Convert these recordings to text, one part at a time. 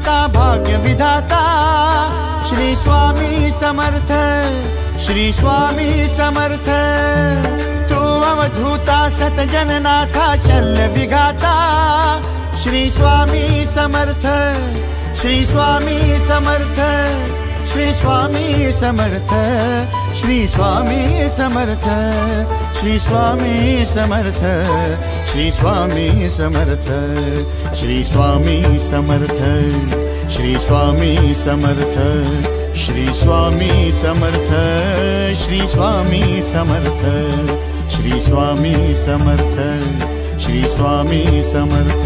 दाता भाग्य विधाता श्री स्वामी समर्थ, श्री स्वामी समर्थ। तू अवधूता सतजननाथा शल्य विघाता श्री स्वामी समर्थ, श्री स्वामी समर्थ, श्री स्वामी समर्थ, श्री स्वामी समर्थ, श्री स्वामी समर्थ, श्री स्वामी समर्थ, श्री स्वामी समर्थ, श्री स्वामी समर्थ, श्री स्वामी समर्थ, श्री स्वामी समर्थ, श्री स्वामी समर्थ, श्री स्वामी समर्थ।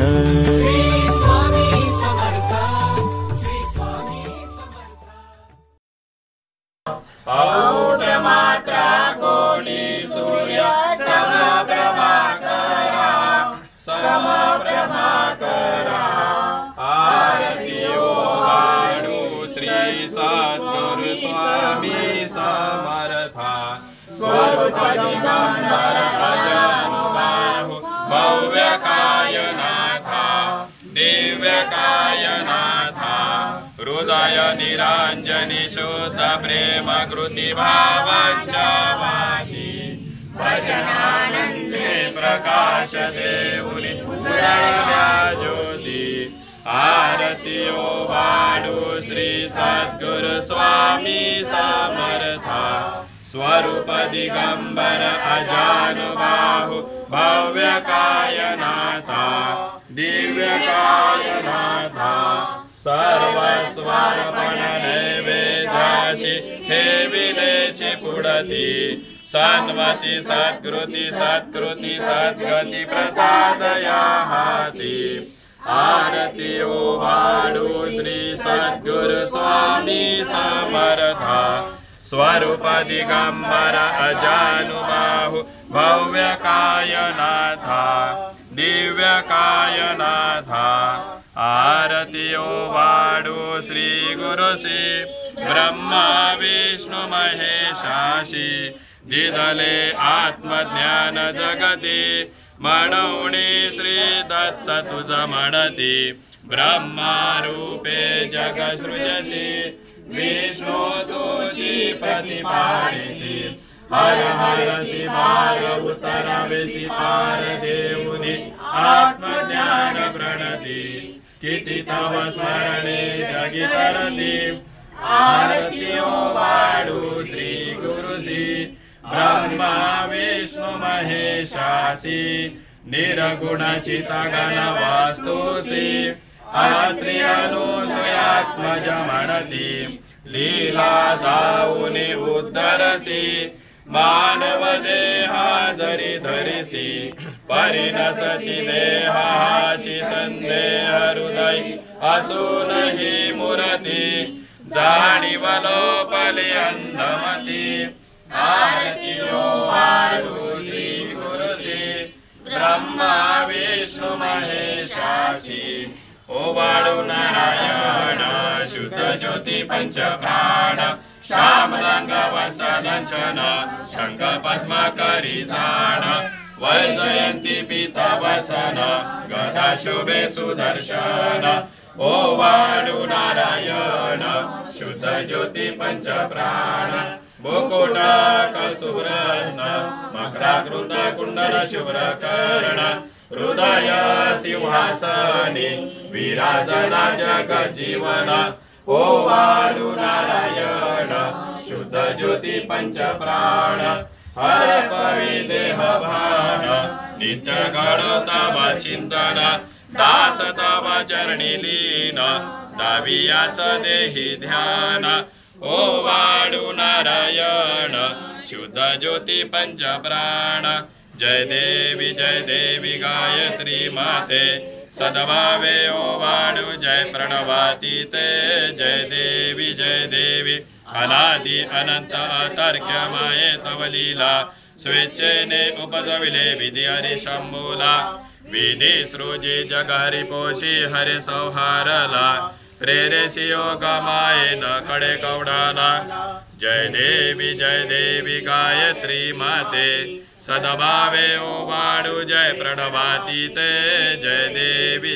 मात्रा कोटि सूर्य समप्रभाकरा, समप्रभाकरा। आरती ओ वाणु श्री सद्गुरु स्वामी समर्था, स्वरूप दिगंबर अजनुबाहु भव्य कायनाथा, दिव्य कायनाथा। हृदय निरांजनी शुद्ध प्रेम कृति भावांचावादी, भजनानंदे प्रकाश देऊनि उजळल्या ज्योती। आरती ओ वाणु श्री सद्गुरु स्वामी समर्था, स्वरूप दिगंबर अजानुबाहु भव्य कायनाथा, दिव्य कायनाथा। सर्वस्वार्पण नैवेद्याशी ठेविलेची पुढती, सन्मती सत्कृती सत्कृती सद्गती प्रसादया हाती। आरती ओ वाणु श्री सद्गुरु स्वामी समर्था, स्वरूप दिगंबर अजानुबाहु भव्य कायनाथा, दिव्य कायनाथा। आरती ओ वाणु श्री गुरु श्री ब्रह्मा विष्णु महेशाशी, दिदले आत्मज्ञान जगती म्हणूनी श्री दत्त तुझ म्हणती। ब्रह्मा रूपे जग सृजसी, विष्णु तुझी प्रतिपादिसी। हर हरसी पार उतरावेसी पार देऊनी आत्मज्ञान प्रणती। किती तव स्मरणे जगी तरती, आरती ओ वाणु श्री गुरु श्री ब्रह्मा विष्णु महेशासी। निर्गुण चितगण वास्तुसी, अत्रि अनुसूयात्मज म्हणती। लीला दाऊनी उद्धरसी, मानव देहा जरी धरिसी। परिणसती देहाची संदेह हृदय असून ही मूर्ती। जाणीव लोपली अंधमती, आरती ओ वाणु श्री गुरु श्री ब्रह्मा विष्णु महेशासी। ओ वाणु नारायण शुद्ध ज्योती पंच प्राण, श्याम रंग वसदंचन शंख पद्म करी जाण। वैजयंती पीता वसन गदा शोभे सुदर्शन। ओ वाणु नारायण शुद्ध ज्योती पंच प्राण, मुकुट कसूरत्न मकराकृत कुंडल शुभ्र कर्ण। हृदय सिंहासनी विराजना जगजीवन। ओ वाणु नारायण शुद्ध ज्योती पंच प्राण, हर पवी देह भान। नित्य घडो तव चिंतन, दास तव चरणी लीन। दावियाच देहि ध्यान, ओ वाणु नारायण शुद्ध ज्योती पंच प्राण। जय देवी गायत्री माते, सद्भावे ओ वाणु जय प्रणवातीते। जय देवी अनादि अनंत अतर्क्य माये तव लीला। स्वेच्छेने उपजविले विधी हरि शंभूला। विधी सृजी जग हरि पोषी हरे संहारला। प्रेरेसी योग माये न कडे कवडाला। जय देवी गायत्री माते, सद्भावे ओ वाणु जय प्रणवातीते। जय देवी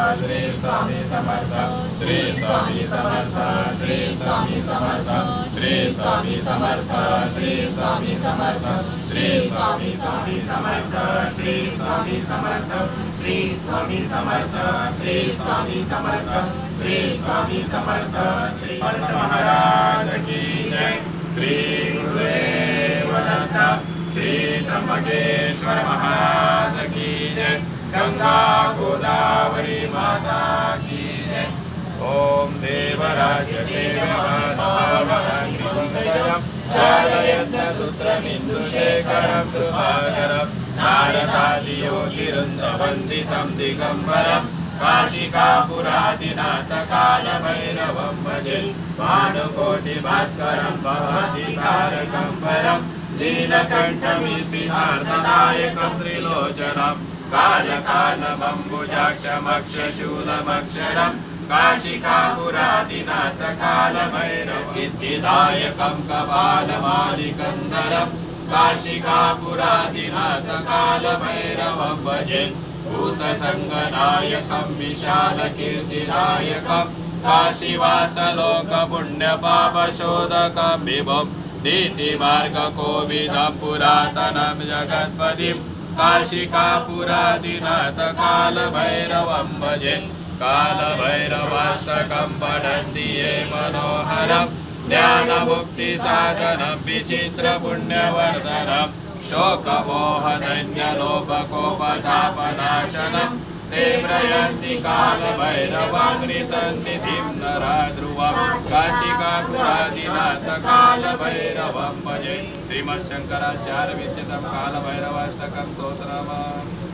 श्री स्वामी समर्थ श्री स्वामी समर्थ श्री स्वामी समर्थ श्री स्वामी समर्थ श्री स्वामी समर्थ श्री स्वामी स्वामी समर्थ श्री स्वामी समर्थ श्री स्वामी समर्थ श्री स्वामी समर्थ श्री स्वामी समर्थ श्री महाराज की जय श्री गुरुदेव दत्त श्री त्र्यंबकेश्वर महाराज की जय गंगा गोदावरी माता की जय ओम देवराज सूत्रमिन्दुशेखरं कृपाकरं नारदादियोगिवृन्दवन्दितं दिगम्बरं काशिकापुरादिनाथकालभैरवं भजे भानुकोटिभास्करं भवतितारकं वरं नीलकण्ठमिस्मितार्थदायकं त्रिलोचनं कालकालमम्बुजाक्षमक्षशूलमक्षरं काशिकापुरादिनाथकालभैरवसिद्धिदायकं कपालमालिकन्दरं काशिकापुरादिनाथकालभैरवं भजे भूतसङ्गनायकं विशालकीर्तिदायकं काशीवासलोकपुण्यपापशोधकं विभुं नीतिमार्गकोविदं पुरातनं जगत्पतिं काशिकापुरादिनाथकालभैरवं भजे कालभैरवाष्टकं पठन्ति ये मनोहरं ज्ञानमुक्तिसाधनं विचित्रपुण्यवर्धनं शोकमोहनन्यलोपकोपतापनाशनं ते प्रयन्ति कालभैरवाग्निसन्निधिं नरा ध्रुवं काशिकापुरादिनाथकालभैरवं भजे श्रीमच्छङ्कराचार्यविरचितं कालभैरवाष्टकं स्तोत्रम्